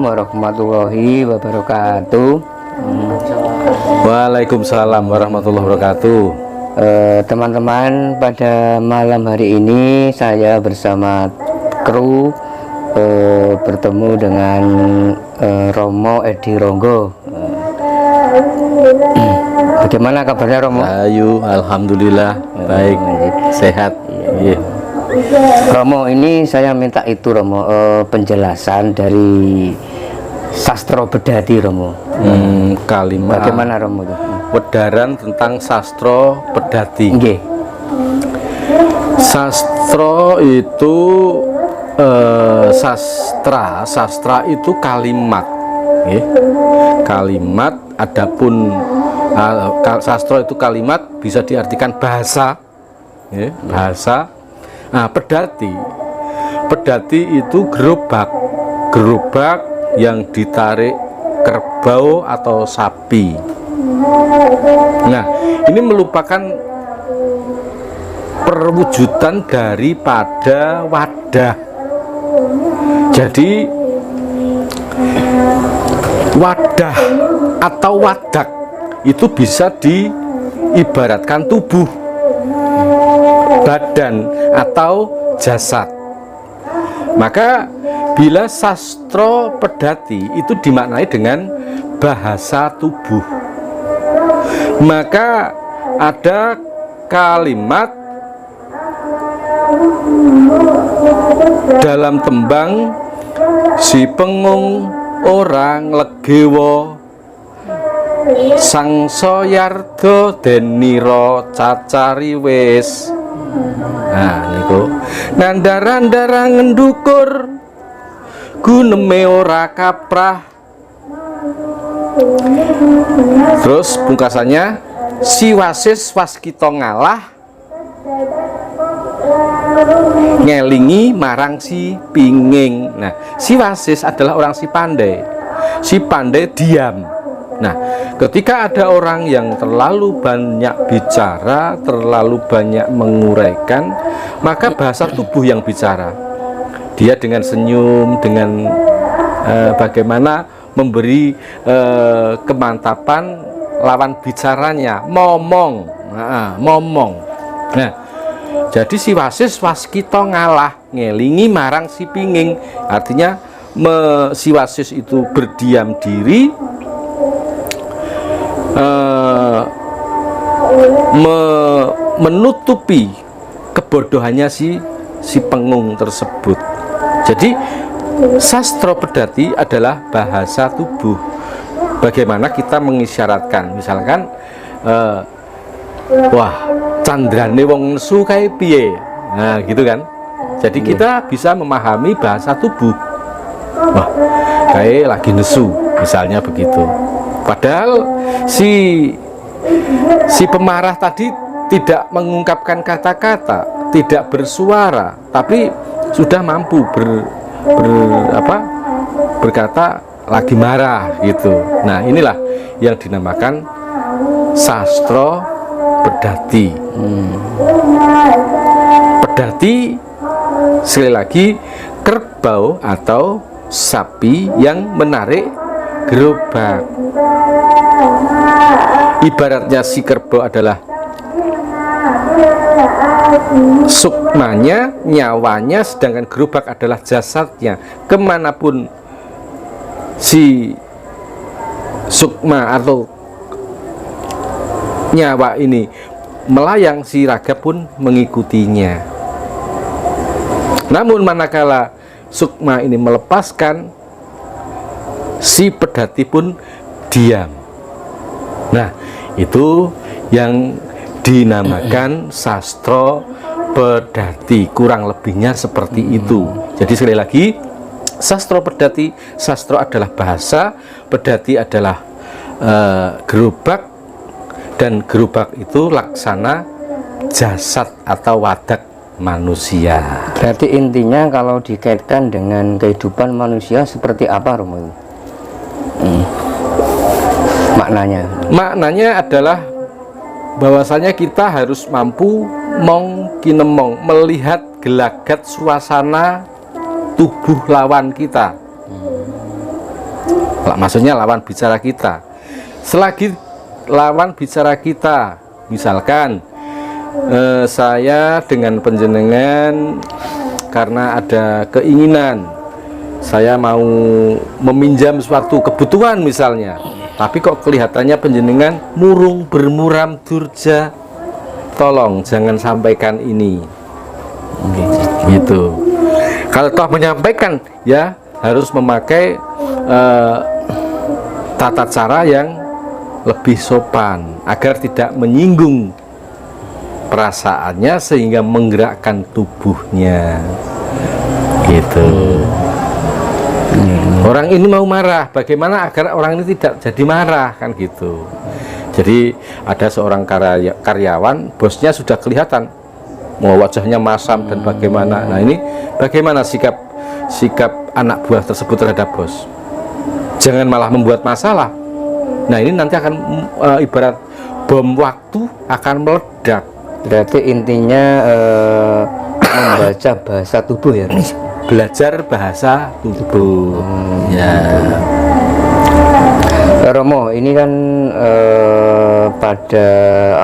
warahmatullahi wabarakatuh. Waalaikumsalam warahmatullahi wabarakatuh. Teman-teman, pada malam hari ini saya bersama kru bertemu dengan Romo Edi Ronggo. Bagaimana kabarnya Romo? Ayu, alhamdulillah baik, sehat. Iya. Romo, ini saya minta itu Romo, penjelasan dari sastra Bedati Romo. Kalimat Bagaimana Romo itu? Wedaran tentang sastra Bedati. Nggih. Sastra itu sastra itu kalimat, nggih. Kalimat. Adapun sastra itu kalimat, bisa diartikan bahasa, nggih, bahasa. Nah, pedati itu gerobak yang ditarik kerbau atau sapi. Nah, ini merupakan perwujudan daripada wadah. Jadi wadah atau wadak itu bisa diibaratkan tubuh, badan atau jasad. Maka bila sastra Pedati itu dimaknai dengan bahasa tubuh, maka ada kalimat dalam tembang si pengung orang legewo sang soyardo deniro cacari wis. Nah niku nandara-ndara ngendukur guneme ora kaprah. Terus pungkasannya si wasis waskita ngalah ngelingi marang si pinging. Nah, si wasis adalah orang si pandai diam. Nah, ketika ada orang yang terlalu banyak bicara, terlalu banyak menguraikan, maka bahasa tubuh yang bicara. Dia dengan senyum, dengan bagaimana memberi kemantapan lawan bicaranya, momong. Nah, jadi si wasis waskita ngalah ngelingi marang si pinging. Artinya si wasis itu berdiam diri, menutupi kebodohannya si pengung tersebut. Jadi sastra Pedati adalah bahasa tubuh. Bagaimana kita mengisyaratkan, misalkan wah candrane wong nesu kae piye, nah gitu kan. Jadi kita bisa memahami bahasa tubuh. Wah kae lagi nesu, misalnya begitu. Padahal si pemarah tadi tidak mengungkapkan kata-kata, tidak bersuara, tapi sudah mampu berkata lagi marah gitu. Nah, inilah yang dinamakan sastra Pedati. Pedati sekali lagi kerbau atau sapi yang menarik gerobak. Ibaratnya si kerbau adalah sukmanya, nyawanya, sedangkan gerobak adalah jasadnya. Kemanapun si sukma atau nyawa ini melayang, si raga pun mengikutinya. Namun manakala sukma ini melepaskan, si Pedati pun diam. Nah, itu yang dinamakan sastra Pedati, kurang lebihnya seperti itu. Jadi sekali lagi, sastra Pedati, sastra adalah bahasa, Pedati adalah gerobak, dan gerobak itu laksana jasad atau wadak manusia. Berarti intinya kalau dikaitkan dengan kehidupan manusia seperti apa Romo? Maknanya adalah bahwasanya kita harus mampu kinemong melihat gelagat suasana tubuh lawan kita. Maksudnya lawan bicara kita. Selagi lawan bicara kita, misalkan saya dengan panjenengan karena ada keinginan, saya mau meminjam suatu kebutuhan misalnya, tapi kok kelihatannya panjenengan murung bermuram durja, tolong jangan sampaikan ini, gitu. Kalau toh menyampaikan, ya harus memakai tata cara yang lebih sopan agar tidak menyinggung perasaannya sehingga menggerakkan tubuhnya, gitu. Orang ini mau marah, bagaimana agar orang ini tidak jadi marah, kan gitu. Jadi ada seorang karyawan, bosnya sudah kelihatan mau wajahnya masam dan bagaimana. Nah, ini bagaimana sikap anak buah tersebut terhadap bos? Jangan malah membuat masalah. Nah, ini nanti akan ibarat bom waktu akan meledak. Berarti intinya membaca bahasa tubuh ya, Mas? Belajar bahasa tubuh. Ya. Romo, ini kan pada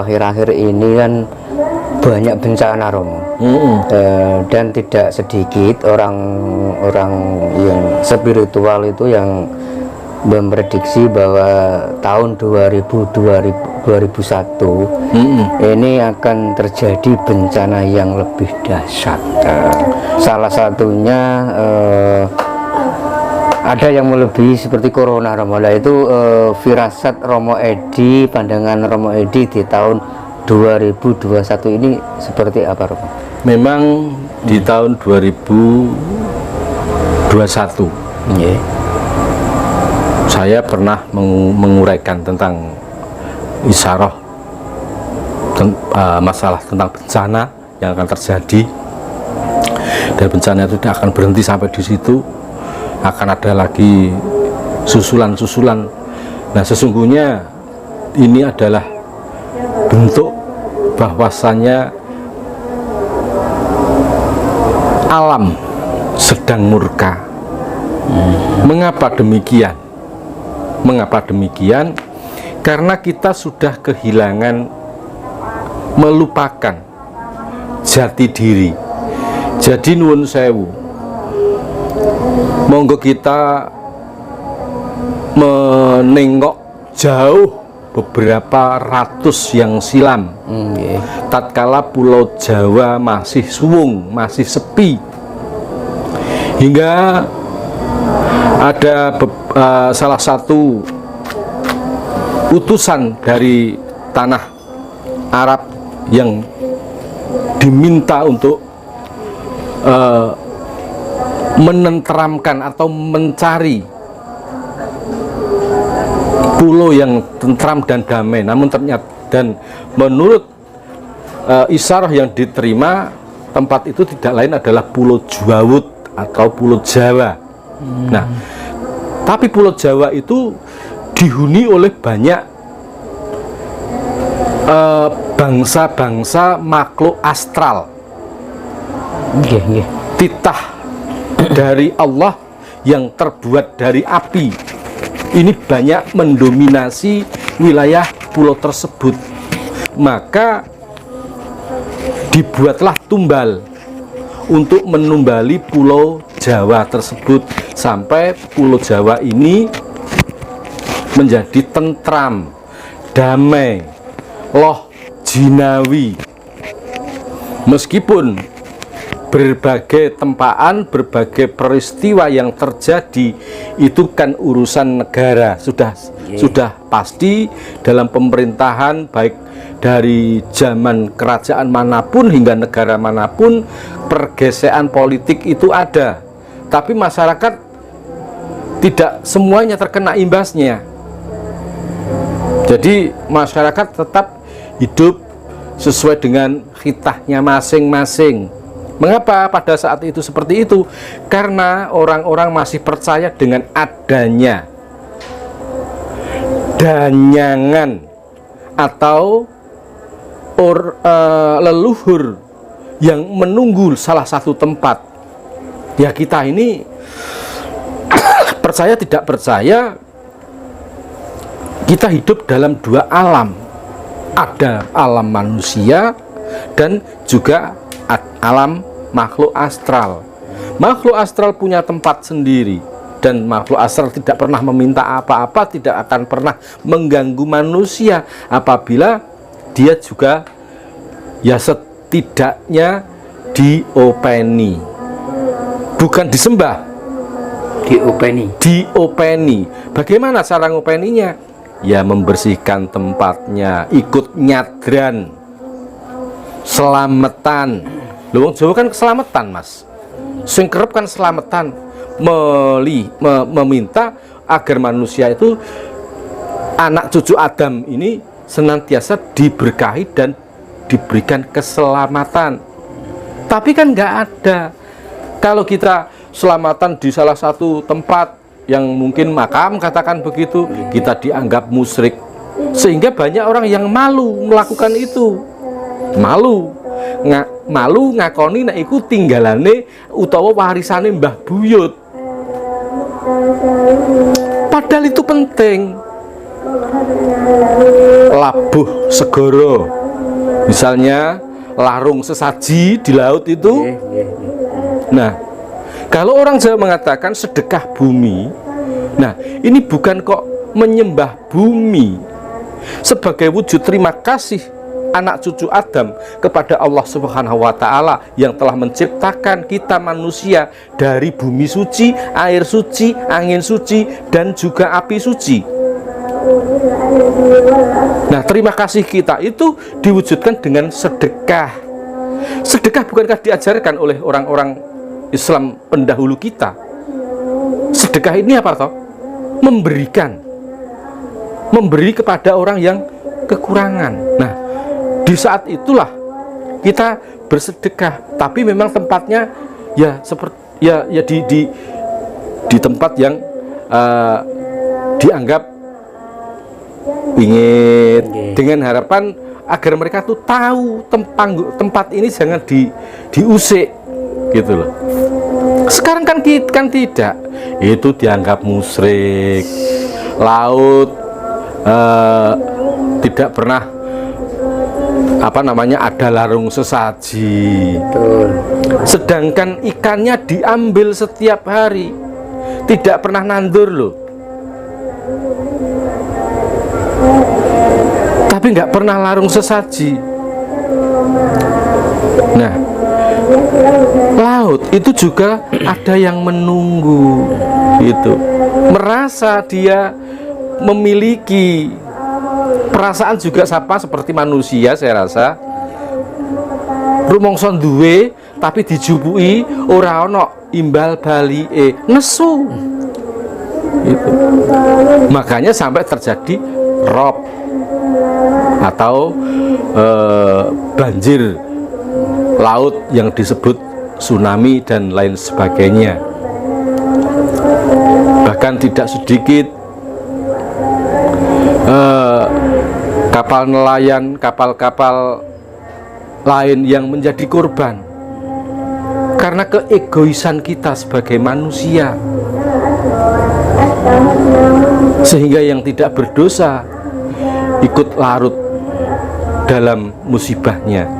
akhir-akhir ini kan banyak bencana, Romo. Dan tidak sedikit orang-orang yang spiritual itu yang memprediksi bahwa tahun 2001 ini akan terjadi bencana yang lebih dahsyat. Salah satunya ada yang melebihi seperti corona, Romo. Nah, itu firasat Romo Edi, pandangan Romo Edi di tahun 2021 ini seperti apa, Romo? Memang di tahun 2021 saya pernah menguraikan tentang isyarah, masalah tentang bencana yang akan terjadi, dan bencana itu tidak akan berhenti sampai di situ, akan ada lagi susulan-susulan. Nah, sesungguhnya ini adalah bentuk bahwasannya alam sedang murka. Mengapa demikian? Mengapa demikian? Karena kita sudah kehilangan, melupakan jati diri. Jadi nuwun sewu, monggo kita menengok jauh beberapa ratus yang silam, tatkala Pulau Jawa masih suwung, masih sepi, hingga ada salah satu utusan dari tanah Arab yang diminta untuk menenteramkan atau mencari pulau yang tentram dan damai. Namun ternyata, dan menurut isyarah yang diterima, tempat itu tidak lain adalah Pulau Jawud atau Pulau Jawa. Nah, tapi Pulau Jawa itu dihuni oleh banyak bangsa-bangsa makhluk astral, titah dari Allah yang terbuat dari api. Ini banyak mendominasi wilayah pulau tersebut. Maka dibuatlah tumbal untuk menumbali Pulau Jawa tersebut, sampai Pulau Jawa ini menjadi tentram, damai, loh jinawi. Meskipun berbagai tempaan, berbagai peristiwa yang terjadi itu kan urusan negara, sudah pasti dalam pemerintahan, baik dari zaman kerajaan manapun hingga negara manapun, pergeseran politik itu ada. Tapi masyarakat tidak semuanya terkena imbasnya. Jadi masyarakat tetap hidup sesuai dengan khitahnya masing-masing. Mengapa pada saat itu seperti itu? Karena orang-orang masih percaya dengan adanya danyangan atau leluhur yang menunggu salah satu tempat. Ya, kita ini percaya tidak percaya, kita hidup dalam dua alam. Ada alam manusia dan juga alam makhluk astral. Makhluk astral punya tempat sendiri, dan makhluk astral tidak pernah meminta apa-apa, tidak akan pernah mengganggu manusia apabila dia juga ya setidaknya diopeni, bukan disembah, diopeni. Bagaimana cara ngopeninya? Ya membersihkan tempatnya, ikut nyadran, selamatan. Lu Jawa kan keselamatan, Mas. Sing kerep kan selamatan, meminta agar manusia itu, anak cucu Adam ini senantiasa diberkahi dan diberikan keselamatan. Tapi kan nggak ada. Kalau kita selamatan di salah satu tempat yang mungkin makam, katakan begitu, kita dianggap musyrik, sehingga banyak orang yang malu melakukan itu. Malu ngakoni nek iku tinggalane utawa warisane Mbah Buyut. Padahal itu penting. Labuh segoro, misalnya larung sesaji di laut itu. Nah, kalau orang Jawa mengatakan sedekah bumi, nah ini bukan kok menyembah bumi, sebagai wujud terima kasih anak cucu Adam kepada Allah Subhanahu wa Ta'ala yang telah menciptakan kita manusia dari bumi suci, air suci, angin suci, dan juga api suci. Nah, terima kasih kita itu diwujudkan dengan sedekah. Sedekah bukankah diajarkan oleh orang-orang Islam pendahulu kita? Sedekah ini apa toh? Memberi kepada orang yang kekurangan. Nah, di saat itulah kita bersedekah, tapi memang tempatnya ya seperti ya di tempat yang dianggap ingin, dengan harapan agar mereka tuh tahu tempat ini jangan diusik gitu loh. Sekarang kan tidak, itu dianggap musyrik. Laut tidak pernah ada larung sesaji. Betul. Sedangkan ikannya diambil setiap hari, tidak pernah nandur loh. Tapi nggak pernah larung sesaji. Nah, laut itu juga ada yang menunggu, itu merasa dia memiliki perasaan juga sama seperti manusia. Saya rasa rumangsa duwe tapi dijupui ora ana imbal balike, nesu itu. Makanya sampai terjadi rob atau banjir laut yang disebut tsunami dan lain sebagainya. Bahkan tidak sedikit kapal nelayan, kapal-kapal lain yang menjadi korban karena keegoisan kita sebagai manusia, sehingga yang tidak berdosa ikut larut dalam musibahnya.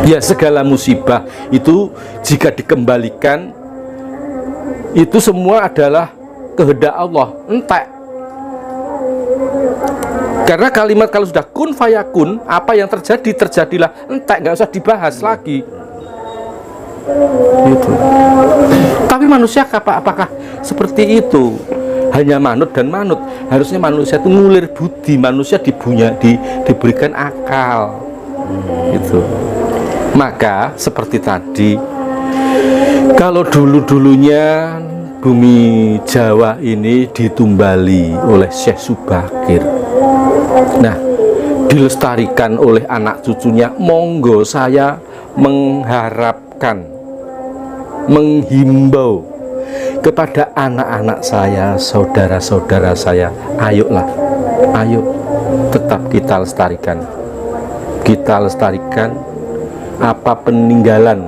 Ya, segala musibah itu jika dikembalikan itu semua adalah kehendak Allah, entek. Karena kalimat kalau sudah kun fayakun, apa yang terjadi terjadilah, entek, nggak usah dibahas lagi. Gitu. Tapi manusia apakah seperti itu? Hanya manut dan manut. Harusnya manusia itu ngulir budi, manusia diberikan akal. Gitu. Maka seperti tadi, kalau dulu-dulunya bumi Jawa ini ditumbali oleh Syekh Subakir, nah dilestarikan oleh anak cucunya, monggo saya mengharapkan, menghimbau kepada anak-anak saya, saudara-saudara saya, ayolah, ayo tetap kita lestarikan apa peninggalan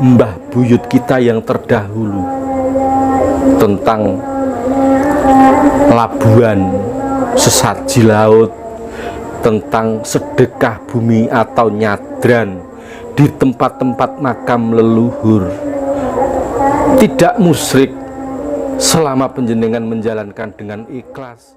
Mbah Buyut kita yang terdahulu tentang labuan sesaji laut, tentang sedekah bumi atau nyadran di tempat-tempat makam leluhur. Tidak musyrik selama panjenengan menjalankan dengan ikhlas.